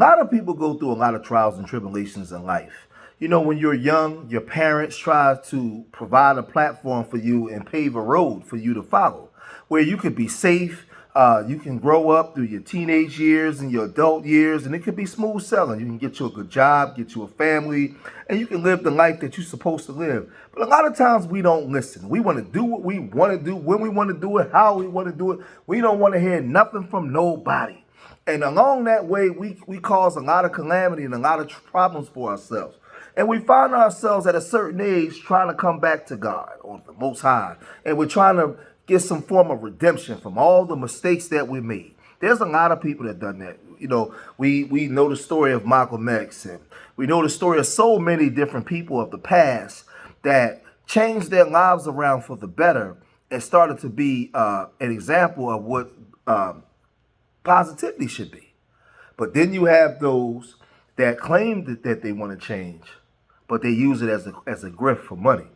lot of people go through a lot of trials and tribulations in life. You know, when you're young, your parents try to provide a platform for you and pave a road for you to follow, where you could be safe. You can grow up through your teenage years and your adult years, and it could be smooth sailing. You can get you a good job, get you a family, and you can live the life that you're supposed to live. But a lot of times we don't listen. We want to do what we want to do, when we want to do it, how we want to do it. We don't want to hear nothing from nobody. And along that way, we cause a lot of calamity and a lot of problems for ourselves. And we find ourselves at a certain age trying to come back to God or the Most High. And we're trying to get some form of redemption from all the mistakes that we made. There's a lot of people that done that. You know, we know the story of Malcolm X, and we know the story of so many different people of the past that changed their lives around for the better and started to be an example of what positivity should be. But then you have those that claim that they want to change, but they use it as a grift for money.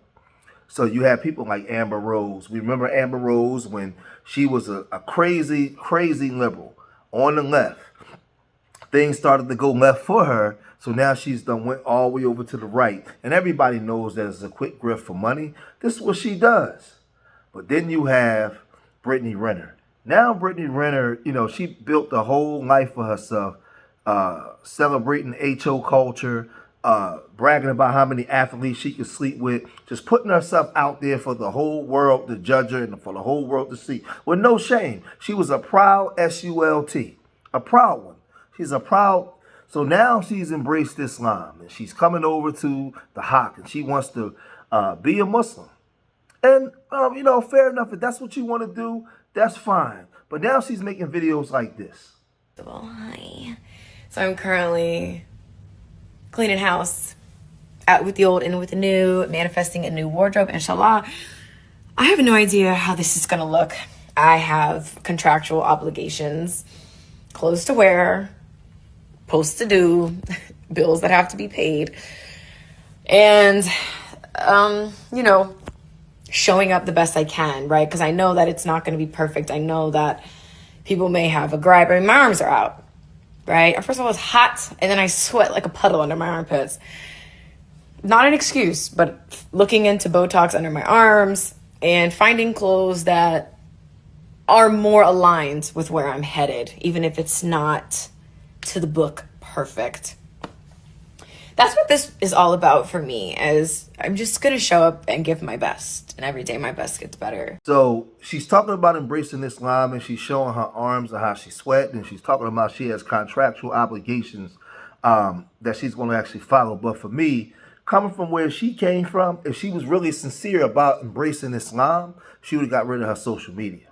So you have people like Amber Rose. We remember Amber Rose when she was a crazy, crazy liberal on the left. Things started to go left for her. So now she's went all the way over to the right. And everybody knows that it's a quick grift for money. This is what she does. But then you have Brittany Renner. Now Brittany Renner, you know, she built a whole life for herself, celebrating HO culture, bragging about how many athletes she could sleep with, just putting herself out there for the whole world to judge her and for the whole world to see. With no shame. She was a proud S-U-L-T, a proud one. She's a proud, so now she's embraced Islam and she's coming over to the Haq and she wants to be a Muslim. And, you know, fair enough. If that's what you want to do, that's fine. But now she's making videos like this. Well, hi. So I'm currently cleaning house, out with the old, in with the new, manifesting a new wardrobe, inshallah. I have no idea how this is gonna look. I have contractual obligations, clothes to wear, posts to do, bills that have to be paid, and, you know, showing up the best I can, right? Because I know that it's not gonna be perfect. I know that people may have a gripe. I mean, my arms are out. Right? First of all, it's hot, and then I sweat like a puddle under my armpits. Not an excuse, but looking into Botox under my arms and finding clothes that are more aligned with where I'm headed, even if it's not to the book perfect. That's what this is all about for me, as I'm just going to show up and give my best. And every day my best gets better. So she's talking about embracing Islam, and she's showing her arms and how she sweat. And she's talking about she has contractual obligations that she's going to actually follow. But for me, coming from where she came from, if she was really sincere about embracing Islam, she would have got rid of her social media.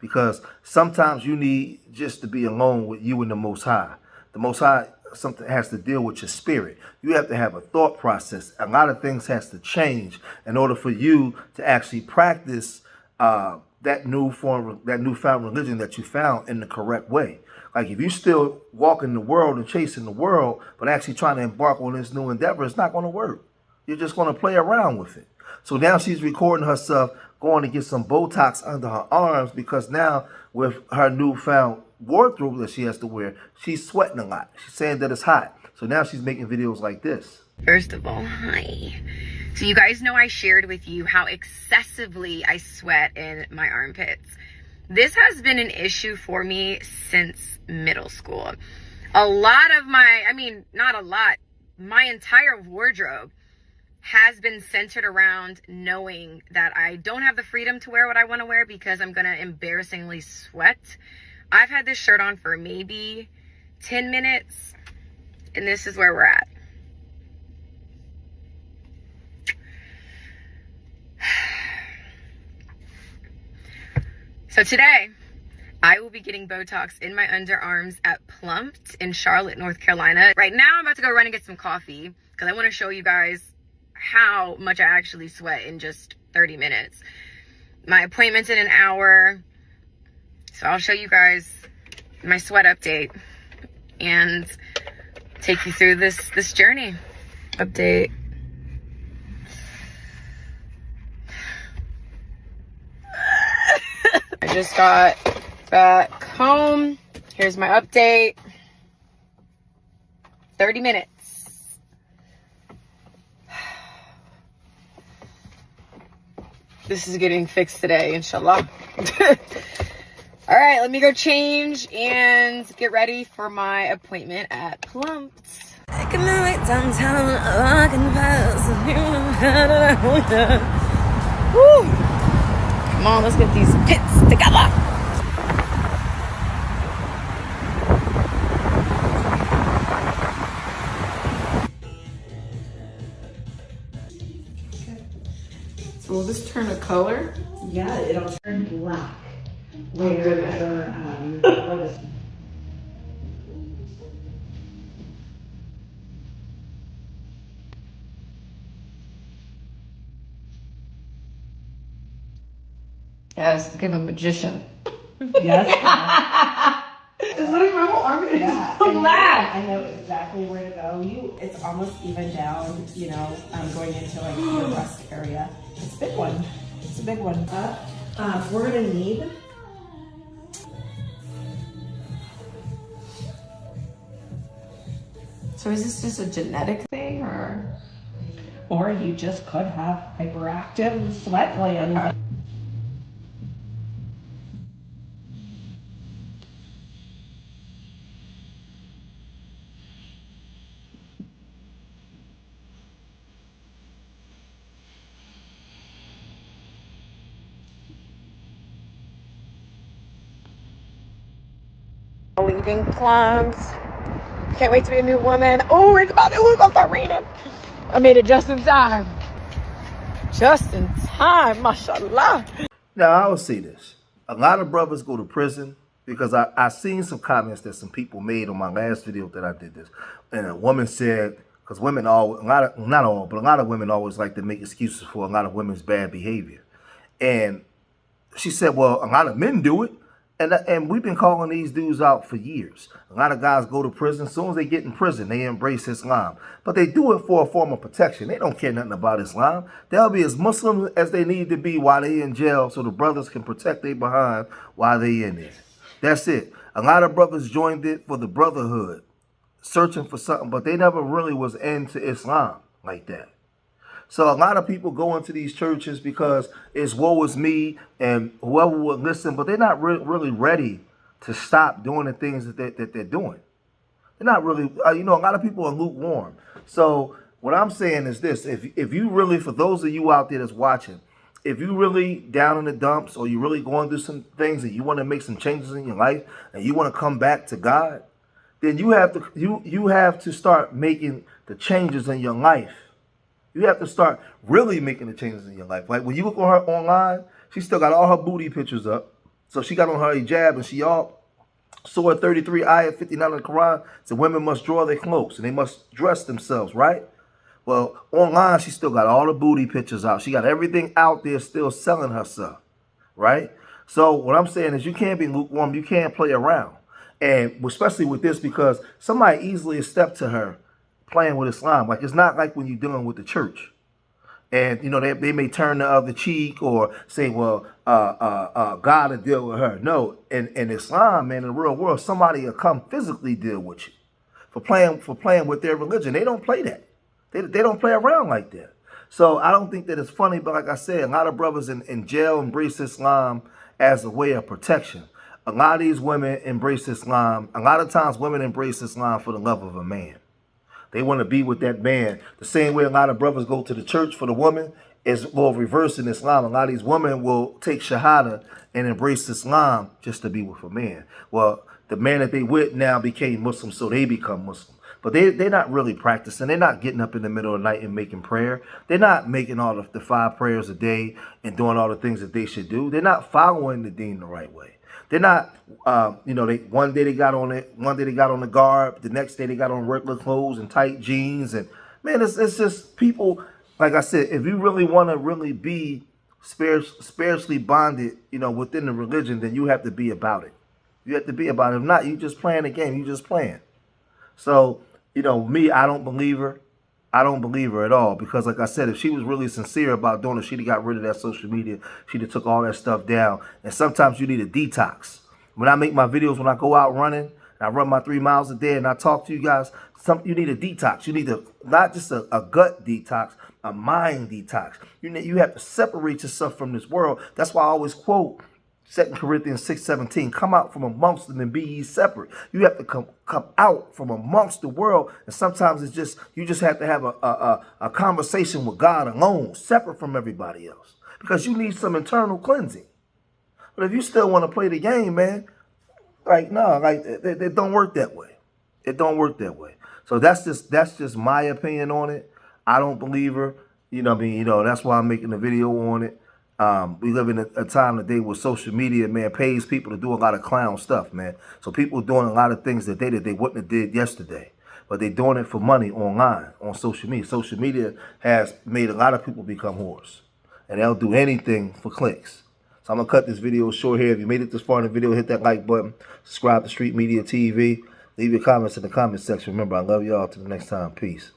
Because sometimes you need just to be alone with you and the Most High. The Most High, something has to deal with your spirit. You have to have a thought process. A lot of things has to change in order for you to actually practice that newfound religion that you found in the correct way. Like if you still walking the world and chasing the world, but actually trying to embark on this new endeavor, it's not going to work. You're just going to play around with it. So now she's recording herself going to get some Botox under her arms, because now with her newfound wardrobe that she has to wear, she's sweating a lot. She's saying that it's hot. So now she's making videos like this. First of all, hi. So you guys know I shared with you how excessively I sweat in my armpits. This has been an issue for me since middle school. My entire wardrobe has been centered around knowing that I don't have the freedom to wear what I want to wear because I'm going to embarrassingly sweat. I've had this shirt on for maybe 10 minutes, and this is where we're at. So today, I will be getting Botox in my underarms at Plumped in Charlotte, North Carolina. Right now, I'm about to go run and get some coffee because I want to show you guys how much I actually sweat in just 30 minutes. My appointment's in an hour, so I'll show you guys my sweat update and take you through this journey. Update. I just got back home. Here's my update. 30 minutes. This is getting fixed today, inshallah. All right, let me go change and get ready for my appointment at Plump's. Economic downtown, walking past. Woo! Come on, let's get these pits together. So will this turn a color? Yeah, it'll turn black. Yes, give a magician. Yes. It's literally my whole arm is black. I know exactly where to go. It's almost even down, going into like your breast area. It's a big one. It's a big one. We're gonna need. So is this just a genetic thing, Or you just could have hyperactive sweat glands. leaving Plump's? Can't wait to be a new woman. Oh, it's about to start raining. I made it just in time. Just in time, mashallah. Now, I will say this. A lot of brothers go to prison because I seen some comments that some people made on my last video that I did this. And a woman said, because women always, not all, but a lot of women always like to make excuses for a lot of women's bad behavior. And she said, well, a lot of men do it. And we've been calling these dudes out for years. A lot of guys go to prison. As soon as they get in prison, they embrace Islam. But they do it for a form of protection. They don't care nothing about Islam. They'll be as Muslim as they need to be while they in jail so the brothers can protect their behind while they in there. That's it. A lot of brothers joined it for the brotherhood, searching for something, but they never really was into Islam like that. So a lot of people go into these churches because it's woe is me and whoever would listen, but they're not really ready to stop doing the things that they're doing. They're not really, a lot of people are lukewarm. So what I'm saying is this, if you really, for those of you out there that's watching, if you really down in the dumps or you really going through some things and you want to make some changes in your life and you want to come back to God, then you have to start making the changes in your life. You have to start really making the changes in your life. Like when you look on her online, she still got all her booty pictures up. So she got on her hijab and she all Surah 33, Ayah 59 of the Quran said women must draw their clothes and they must dress themselves, right? Well, online she still got all the booty pictures out. She got everything out there still selling herself, right? So what I'm saying is you can't be lukewarm. You can't play around. And especially with this because somebody easily stepped to her playing with Islam. Like, it's not like when you're dealing with the church. And, they may turn the other cheek or say, well, God will deal with her. No, in Islam, man, in the real world, somebody will come physically deal with you for playing with their religion. They don't play that. They don't play around like that. So I don't think that it's funny, but like I said, a lot of brothers in jail embrace Islam as a way of protection. A lot of these women embrace Islam. A lot of times women embrace Islam for the love of a man. They want to be with that man. The same way a lot of brothers go to the church for the woman is well reversed in Islam. A lot of these women will take Shahada and embrace Islam just to be with a man. Well, the man that they with now became Muslim, so they become Muslim. But they're not really practicing. They're not getting up in the middle of the night and making prayer. They're not making all the 5 prayers a day and doing all the things that they should do. They're not following the deen the right way. They're not, one day they got on the garb, the next day they got on regular clothes and tight jeans. And man, it's just people, like I said, if you really want to really be spiritually bonded, within the religion, then you have to be about it. You have to be about it. If not, you just playing the game. You just playing. So, me, I don't believe her. I don't believe her at all because, like I said, if she was really sincere about doing it, she'd have got rid of that social media. She'd have took all that stuff down. And sometimes you need a detox. When I make my videos, when I go out running, and I run my 3 miles a day, and I talk to you guys. You need a detox. You need not just a gut detox, a mind detox. You have to separate yourself from this world. That's why I always quote 2 Corinthians 6:17, come out from amongst them and be ye separate. You have to come out from amongst the world. And sometimes it's just, you just have to have a conversation with God alone, separate from everybody else. Because you need some internal cleansing. But if you still want to play the game, man, like, no, like, it don't work that way. It don't work that way. So that's just my opinion on it. I don't believe her. You know what I mean? You know, that's why I'm making a video on it. We live in a time today where social media, man, pays people to do a lot of clown stuff, man. So people are doing a lot of things that they wouldn't have did yesterday. But they're doing it for money online, on social media. Social media has made a lot of people become whores. And they'll do anything for clicks. So I'm going to cut this video short here. If you made it this far in the video, hit that like button. Subscribe to Street Media TV. Leave your comments in the comment section. Remember, I love y'all. Till the next time. Peace.